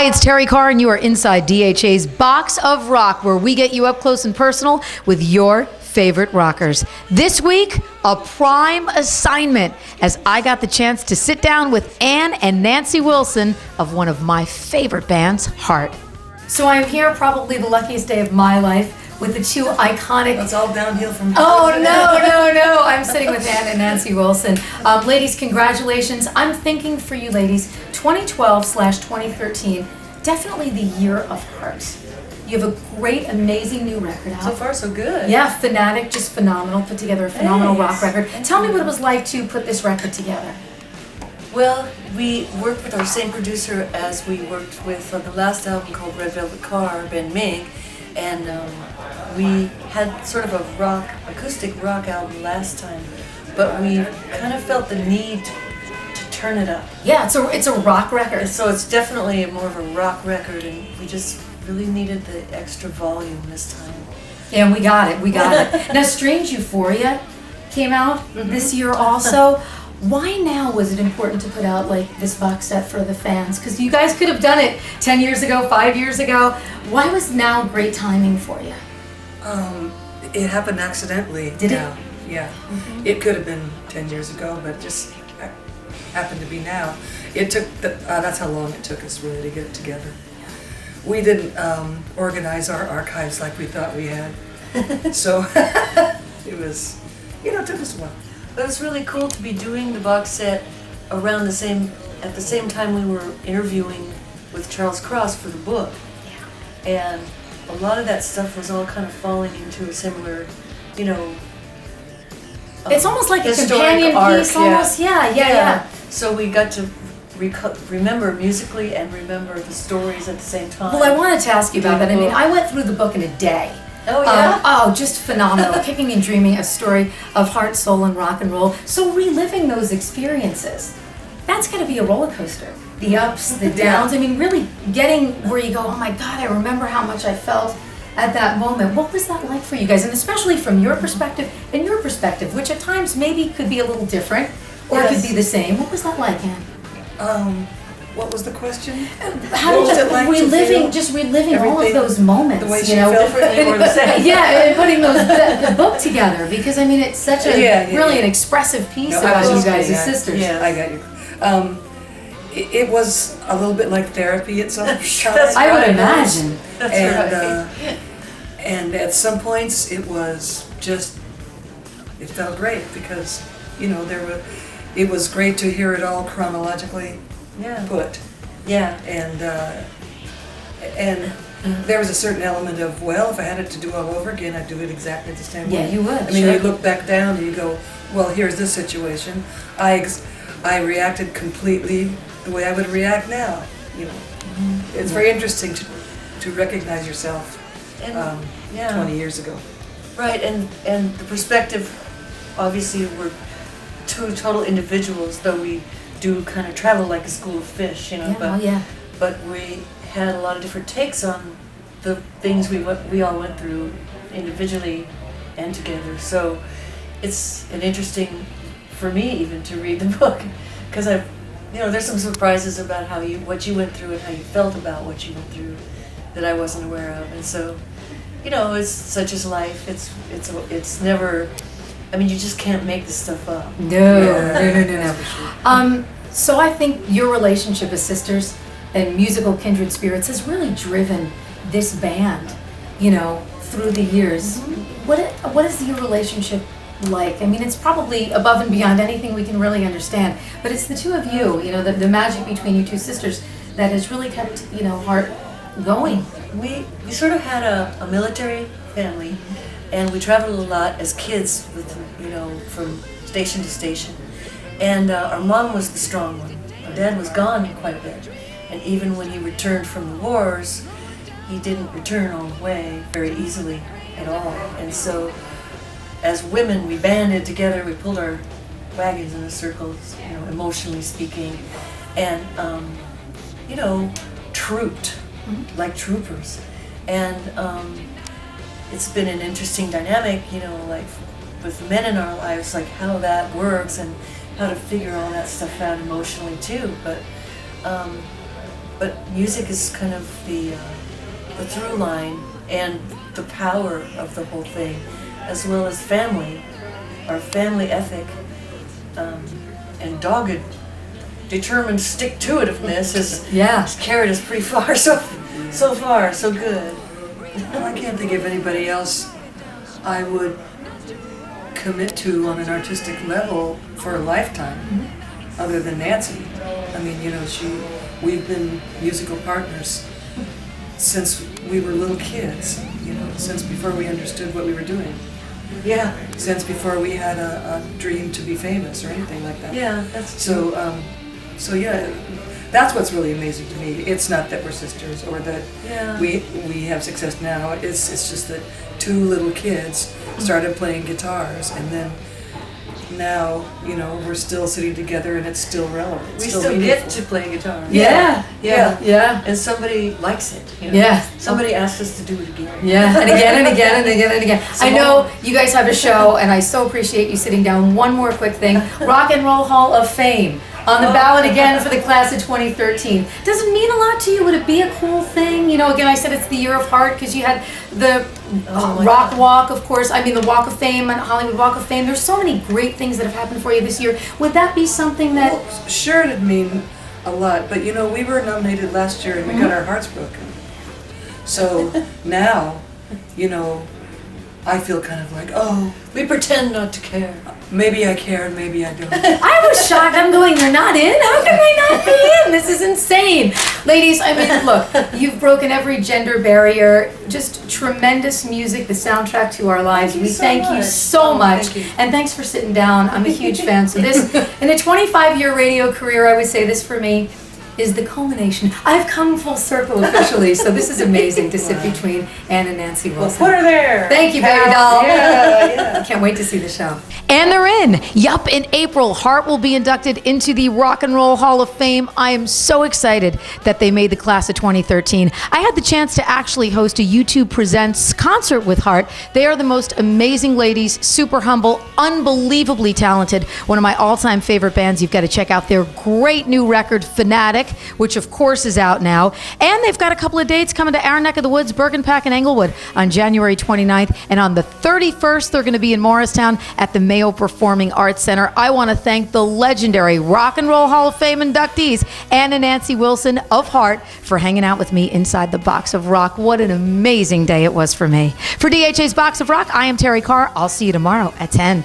Hi, it's Terrie Carr, and you are inside DHA's Box of Rock, where we get you up close and personal with your favorite rockers. This week, a prime assignment, as I got the chance to sit down with Ann and Nancy Wilson of one of my favorite bands, Heart. So I'm here, probably the luckiest day of my life, with the two iconic... It's all downhill from here. Oh, no. I'm sitting with Ann and Nancy Wilson. Ladies, congratulations. I'm thinking for you ladies, 2012/2013, definitely the year of Heart. You have a great, amazing new record out. So far, so good. Yeah, Fanatic, just phenomenal. Put together a phenomenal rock record. Tell me what it was like to put this record together. Well, we worked with our same producer as we worked with on the last album called Red Velvet Car, Ben Mink, and we had sort of a acoustic rock album last time, but we kind of felt the need to turn it up. Yeah, it's a rock record. So it's definitely more of a rock record, and we just really needed the extra volume this time. Yeah, and we got it. Now, Strange Euphoria came out this year also. Why now was it important to put out like this box set for the fans? Because you guys could have done it 10 years ago, 5 years ago. Why was now great timing for you? It happened accidentally. Did it? Yeah. It could have been 10 years ago, but it just happened to be now. It took, that's how long it took us really to get it together. We didn't organize our archives like we thought we had. So it was, it took us a while. But it's really cool to be doing the box set at the same time we were interviewing with Charles Cross for the book. Yeah. And a lot of that stuff was all kind of falling into a similar, it's almost like a historic companion arc, piece, almost. Yeah. So we got to remember musically and remember the stories at the same time. Well, I wanted to ask you about that. I mean, I went through the book in a day. Oh, yeah? Just phenomenal. Kicking and Dreaming, a story of heart, soul, and rock and roll. So reliving those experiences, that's going to be a roller coaster. The ups, the downs. I mean, really getting where you go, oh my God, I remember how much I felt at that moment. What was that like for you guys? And especially from your perspective and your perspective, which at times maybe could be a little different or could be the same. What was that like, Ann? What was the question? How did you reliving all of those moments? The way she felt for me or the same. Yeah, and putting the book together, because I mean it's such a really an expressive piece about you guys as sisters. Yeah, I got you. It was a little bit like therapy at some times. I would imagine. And at some points it was just, it felt great because it was great to hear it all chronologically put. Yeah. And there was a certain element of, well, if I had it to do all over again, I'd do it exactly the same way. Yeah, you would. I mean, you look back down and you go, well, here's this situation. I reacted completely the way I would react now. It's very interesting to recognize yourself 20 years ago. Right, and the perspective, obviously we're two total individuals, though we do kind of travel like a school of fish, but we had a lot of different takes on the things we all went through individually and together. So it's an interesting, for me even, to read the book, because there's some surprises about what you went through and how you felt about what you went through that I wasn't aware of. And so, it's such as life. It's never. I mean, you just can't make this stuff up. No. So I think your relationship as sisters and musical kindred spirits has really driven this band, through the years. What is your relationship like? I mean, it's probably above and beyond anything we can really understand, but it's the two of you, the magic between you two sisters that has really kept, Heart going. We sort of had a military family, and we traveled a lot as kids with, from station to station. And our mom was the strong one. Our dad was gone quite a bit. And even when he returned from the wars, he didn't return all the way very easily at all. And so as women, we banded together, we pulled our wagons in a circle, emotionally speaking, and, trooped like troopers. And it's been an interesting dynamic, like with men in our lives, like how that works and how to figure all that stuff out emotionally too. But but music is kind of the through line and the power of the whole thing, as well as family, our family ethic, and dogged, determined stick-to-itiveness has carried us pretty far. So far, so good. Well, I can't think of anybody else I would commit to on an artistic level for a lifetime, other than Nancy. I mean, we've been musical partners since we were little kids, since before we understood what we were doing. Yeah. Since before we had a dream to be famous or anything like that. Yeah, that's true. So yeah, that's what's really amazing to me. It's not that we're sisters or that we have success now. It's just that two little kids started playing guitars, and then now, we're still sitting together and it's still relevant. We still get to play guitar. Yeah. And somebody likes it. Yeah. Somebody asks us to do it again. Yeah, and again and again and again and again. I know you guys have a show, and I so appreciate you sitting down. One more quick thing. Rock and Roll Hall of Fame on the ballot again for the class of 2013. Does it mean a lot to you? Would it be a cool thing? Again, I said it's the year of heart because you had the Rock Walk, of course. I mean, the Walk of Fame and Hollywood Walk of Fame. There's so many great things that have happened for you this year. Would that be something that... Well, sure, it'd mean a lot. But, we were nominated last year and we got our hearts broken. So now, I feel kind of like, we pretend not to care. Maybe I care and maybe I don't. I was shocked. I'm going, they're not in? How can they not be in? This is insane. Ladies, I mean, look, you've broken every gender barrier. Just tremendous music, the soundtrack to our lives. We thank you so much. And thanks for sitting down. I'm a huge fan. So this, in a 25-year radio career, I would say this for me is the culmination. I've come full circle officially, so this is amazing to sit between Ann and Nancy Wilson. Well, put her there. Thank you, baby doll. Yeah. Can't wait to see the show. And they're in. Yup, in April, Hart will be inducted into the Rock and Roll Hall of Fame. I am so excited that they made the class of 2013. I had the chance to actually host a YouTube Presents concert with Hart. They are the most amazing ladies, super humble, unbelievably talented. One of my all-time favorite bands. You've got to check out their great new record, Fanatic, which of course is out now. And they've got a couple of dates coming to our neck of the woods, Bergen Pack and Englewood, on January 29th. And on the 31st, they're going to be in Morristown at the Mayo Performing Arts Center. I want to thank the legendary Rock and Roll Hall of Fame inductees, Ann and Nancy Wilson of Hart, for hanging out with me inside the Box of Rock. What an amazing day it was for me. For DHA's Box of Rock, I am Terrie Carr. I'll see you tomorrow at 10.